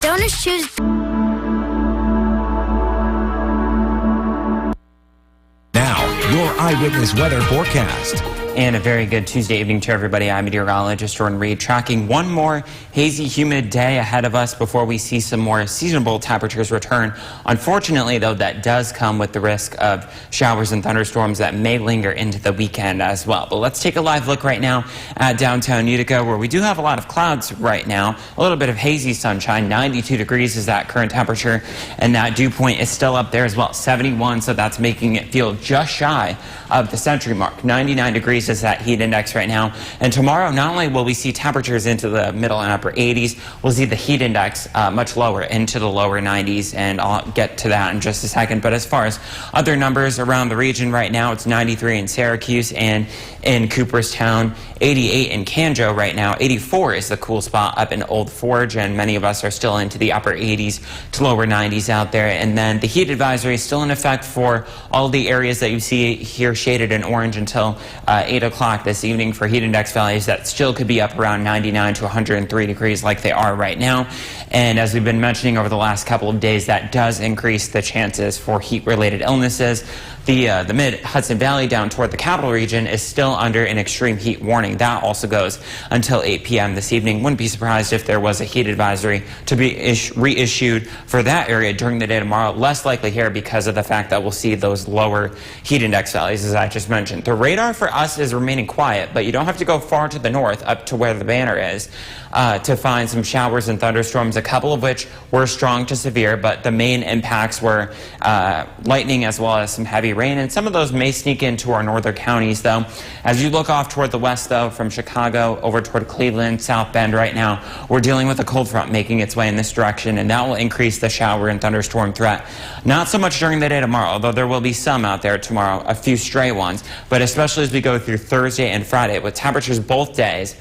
Donors choose. Now, your eyewitness weather forecast. And a very good Tuesday evening to everybody. I'm meteorologist Jordan Reed, tracking one more hazy, humid day ahead of us before we see some more seasonable temperatures return. Unfortunately, though, that does come with the risk of showers and thunderstorms that may linger into the weekend as well. But let's take a live look right now at downtown Utica, where we do have a lot of clouds right now. A little bit of hazy sunshine. 92 degrees is that current temperature, and that dew point is still up there as well, 71, so that's making it feel just shy of the century mark. 99 degrees is that heat index right now. And tomorrow, not only will we see temperatures into the middle and upper 80s, we'll see the heat index much lower, into the lower 90s, and I'll get to that in just a second. But as far as other numbers around the region right now, it's 93 in Syracuse and in Cooperstown, 88 in Canjo right now, 84 is the cool spot up in Old Forge, and many of us are still into the upper 80s to lower 90s out there. And then the heat advisory is still in effect for all the areas that you see here shaded in orange until 8 o'clock this evening for heat index values that still could be up around 99 to 103 degrees like they are right now. And as we've been mentioning over the last couple of days, that does increase the chances for heat-related illnesses. The mid-Hudson Valley down toward the capital region is still under an extreme heat warning. That also goes until 8 p.m. this evening. Wouldn't be surprised if there was a heat advisory to be reissued for that area during the day tomorrow. Less likely here because of the fact that we'll see those lower heat index values, as I just mentioned. The radar for us is remaining quiet, but you don't have to go far to the north up to where the banner is to find some showers and thunderstorms, a couple of which were strong to severe, but the main impacts were lightning as well as some heavy rain, and some of those may sneak into our northern counties, though. As you look off toward the west, though, from Chicago over toward Cleveland, South Bend right now, we're dealing with a cold front making its way in this direction, and that will increase the shower and thunderstorm threat. Not so much during the day tomorrow, although there will be some out there tomorrow, a few stray ones, but especially as we go through Thursday and Friday with temperatures both days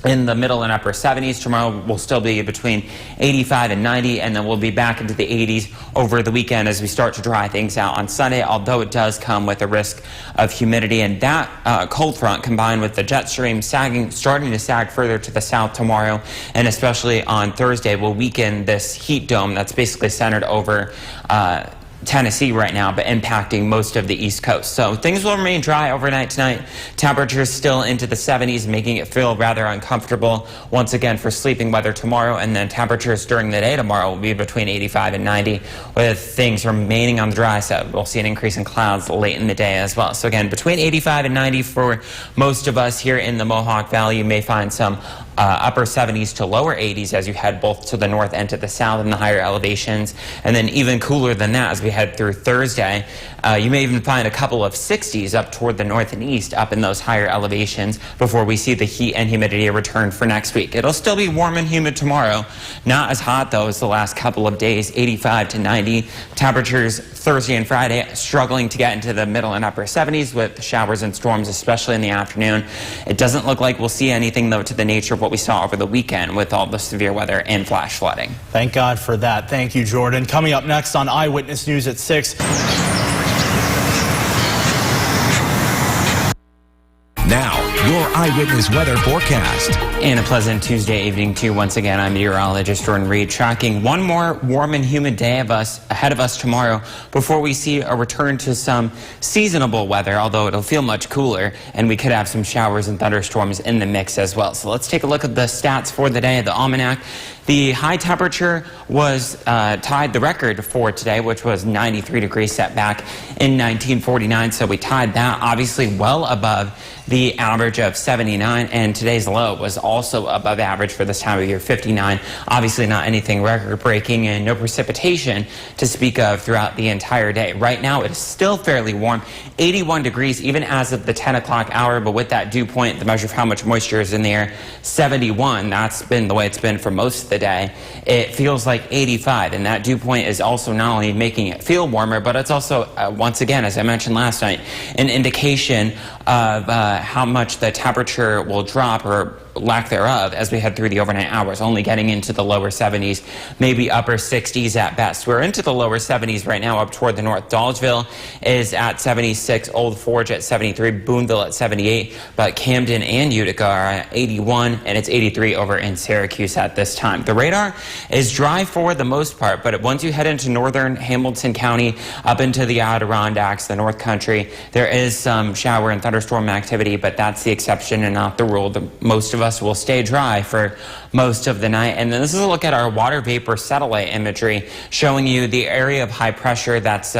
in the middle and upper 70s. Tomorrow will still be between 85 and 90, and then we'll be back into the 80s over the weekend as we start to dry things out on Sunday, although it does come with a risk of humidity. And that cold front combined with the jet stream starting to sag further to the south tomorrow, and especially on Thursday, will weaken this heat dome that's basically centered over Tennessee right now, but impacting most of the East Coast. So things will remain dry overnight tonight. Temperatures still into the 70s, making it feel rather uncomfortable once again for sleeping weather tomorrow. And then temperatures during the day tomorrow will be between 85 and 90, with things remaining on the dry side. We'll see an increase in clouds late in the day as well. So again, between 85 and 90 for most of us here in the Mohawk Valley. You may find some upper 70s to lower 80s as you head both to the north and to the south in the higher elevations, and then even cooler than that as we head through Thursday. You may even find a couple of 60s up toward the north and east up in those higher elevations before we see the heat and humidity return for next week. It'll still be warm and humid tomorrow. Not as hot, though, as the last couple of days, 85 to 90. Temperatures Thursday and Friday struggling to get into the middle and upper 70s with showers and storms, especially in the afternoon. It doesn't look like we'll see anything, though, to the nature of what we saw over the weekend with all the severe weather and flash flooding. Thank God for that. Thank you, Jordan. Coming up next on Eyewitness News at 6. Now, your eyewitness weather forecast. And a pleasant Tuesday evening to you. Once again, I'm meteorologist Jordan Reed, tracking one more warm and humid day ahead of us tomorrow before we see a return to some seasonable weather, although it'll feel much cooler, and we could have some showers and thunderstorms in the mix as well. So let's take a look at the stats for the day. The almanac. The high temperature was tied the record for today, which was 93 degrees set back in 1949. So we tied that, obviously well above the average of 79, and today's low was also above average for this time of year, 59. Obviously not anything record-breaking, and no precipitation to speak of throughout the entire day. Right now it is still fairly warm, 81 degrees even as of the 10 o'clock hour, but with that dew point, the measure of how much moisture is in the air, 71. That's been the way it's been for most of the day. It feels like 85, and that dew point is also not only making it feel warmer, but it's also, once again, as I mentioned last night, an indication of how much the temperature will drop or lack thereof as we head through the overnight hours, only getting into the lower 70s, maybe upper 60s at best. We're into the lower 70s right now up toward the north. Dolgeville is at 76, Old Forge at 73, Boonville at 78, but Camden and Utica are at 81, and it's 83 over in Syracuse at this time. The radar is dry for the most part, but once you head into northern Hamilton County, up into the Adirondacks, the North Country, there is some shower and thunderstorm activity, but that's the exception and not the rule. Most of us will stay dry for most of the night. And then this is a look at our water vapor satellite imagery showing you the area of high pressure that's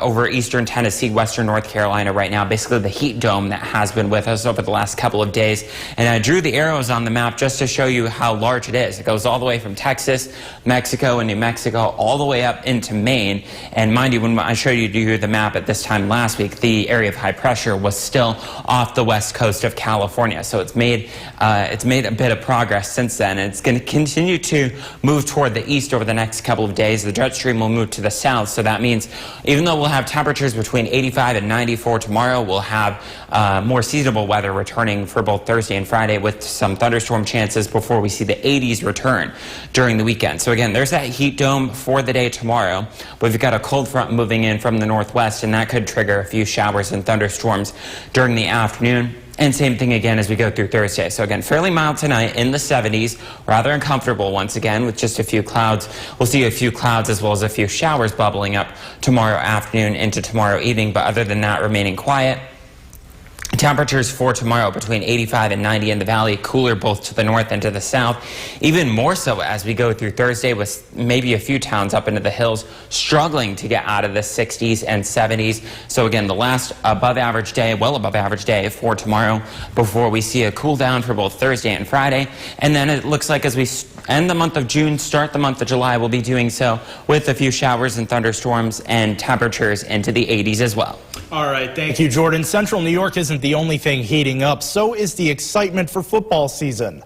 over eastern Tennessee, western North Carolina right now, basically the heat dome that has been with us over the last couple of days. And I drew the arrows on the map just to show you how large it is. It goes all the way from Texas, Mexico, and New Mexico, all the way up into Maine. And mind you, when I showed you the map at this time last week, the area of high pressure was still off the west coast of California. So it's made a bit of progress since then. And it's going to continue to move toward the east over the next couple of days. The jet stream will move to the south. So that means even though we'll have temperatures between 85 and 94 tomorrow, we'll have more seasonable weather returning for both Thursday and Friday with some thunderstorm chances before we see the 80s return during the weekend. So again, there's that heat dome for the day tomorrow. We've got a cold front moving in from the northwest, and that could trigger a few showers and thunderstorms during the afternoon. And same thing again as we go through Thursday. So again, fairly mild tonight in the 70s, rather uncomfortable once again with just a few clouds. We'll see a few clouds as well as a few showers bubbling up tomorrow afternoon into tomorrow evening, but other than that, remaining quiet. Temperatures for tomorrow between 85 and 90 in the valley, cooler both to the north and to the south. Even more so as we go through Thursday, with maybe a few towns up into the hills struggling to get out of the 60s and 70s. So again, the last above average day, well above average day for tomorrow before we see a cool down for both Thursday and Friday. And then it looks like as we end the month of June, start the month of July, we'll be doing so with a few showers and thunderstorms and temperatures into the 80s as well. All right, thank you, Jordan. Central New York isn't the only thing heating up. So is the excitement for football season.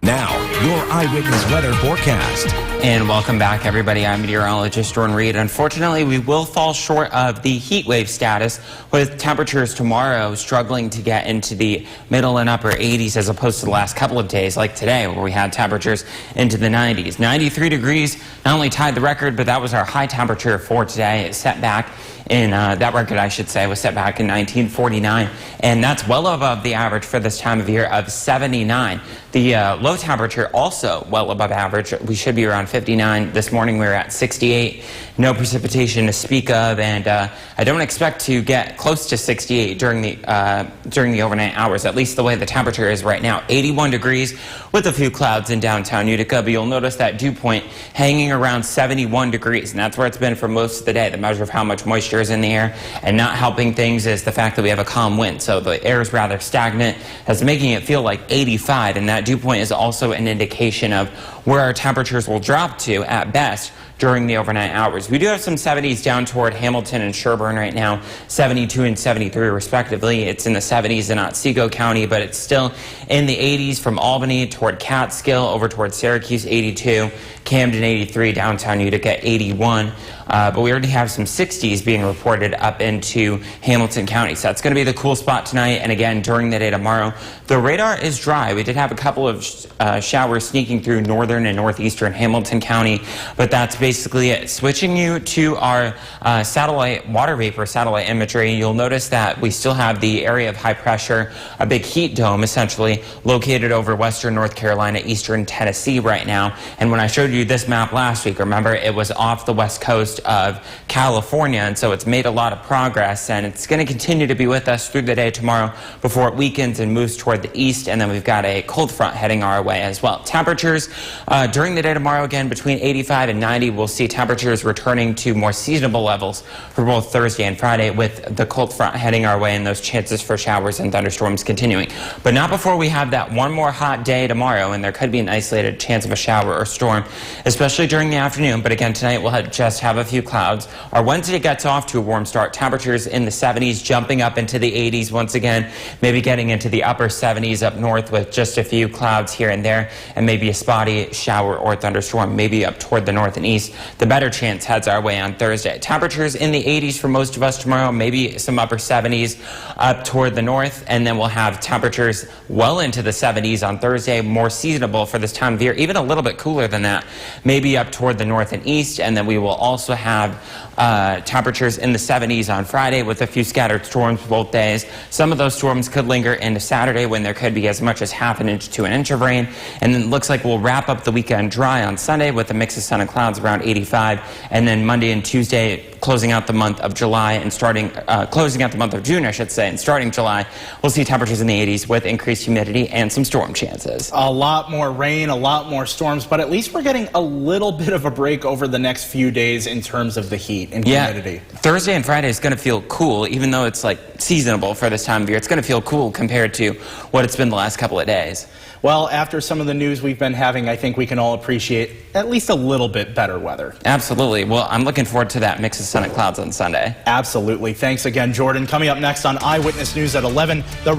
Now, your eyewitness weather forecast. And welcome back, everybody. I'm meteorologist Jordan Reed. Unfortunately, we will fall short of the heat wave status, with temperatures tomorrow struggling to get into the middle and upper 80s as opposed to the last couple of days like today, where we had temperatures into the 90s. 93 degrees not only tied the record, but that was our high temperature for today. It set back in that record, I should say, was set back in 1949, and that's well above the average for this time of year of 79. The low temperature also well above average. We should be around 59. This morning we were at 68. No precipitation to speak of, and I don't expect to get close to 68 during the overnight hours, at least the way the temperature is right now. 81 degrees with a few clouds in downtown Utica, but you'll notice that dew point hanging around 71 degrees, and that's where it's been for most of the day. The measure of how much moisture is in the air, and not helping things is the fact that we have a calm wind, so the air is rather stagnant. That's making it feel like 85, and that dew point is also an indication of where our temperatures will drop to at best during the overnight hours. We do have some 70s down toward Hamilton and Sherburne right now, 72 and 73 respectively. It's in the 70s in Otsego County, but it's still in the 80s from Albany toward Catskill over toward Syracuse, 82, Camden 83, downtown Utica 81. But we already have some 60s being reported up into Hamilton County. So that's going to be the cool spot tonight. And again, during the day tomorrow, the radar is dry. We did have a couple of showers sneaking through northern and northeastern Hamilton County, but that's basically it. Switching you to our satellite water vapor satellite imagery, you'll notice that we still have the area of high pressure, a big heat dome essentially located over western North Carolina, eastern Tennessee right now. And when I showed you this map last week, remember, it was off the west coast of California, and so it's made a lot of progress, and it's going to continue to be with us through the day tomorrow before it weakens and moves toward the east. And then we've got a cold front heading our way as well. Temperatures during the day tomorrow, again, between 85 and 90. We'll see temperatures returning to more seasonable levels for both Thursday and Friday, with the cold front heading our way and those chances for showers and thunderstorms continuing. But not before we have that one more hot day tomorrow, and there could be an isolated chance of a shower or storm, especially during the afternoon. But again, tonight we'll just have a few clouds. Our Wednesday gets off to a warm start. Temperatures in the 70s, jumping up into the 80s once again, maybe getting into the upper 70s up north with just a few clouds here and there, and maybe a spotty shower or thunderstorm, maybe up toward the north and east. east, the better chance heads our way on Thursday. Temperatures in the 80s for most of us tomorrow, maybe some upper 70s up toward the north, and then we'll have temperatures well into the 70s on Thursday, more seasonable for this time of year, even a little bit cooler than that, maybe up toward the north and east, and then we will also have temperatures in the 70s on Friday with a few scattered storms both days. Some of those storms could linger into Saturday when there could be as much as half an inch to an inch of rain, and then it looks like we'll wrap up the weekend dry on Sunday with a mix of sun and clouds around 85, and then Monday and Tuesday closing out the month of July and closing out the month of June, I should say, and starting July, we'll see temperatures in the 80s with increased humidity and some storm chances. A lot more rain, a lot more storms, but at least we're getting a little bit of a break over the next few days in terms of the heat and humidity. Thursday and Friday is going to feel cool, even though it's like seasonable for this time of year. It's going to feel cool compared to what it's been the last couple of days. Well, after some of the news we've been having, I think we can all appreciate at least a little bit better weather. Absolutely. Well, I'm looking forward to that mix of sun and clouds on Sunday. Absolutely. Thanks again, Jordan. Coming up next on Eyewitness News at 11, the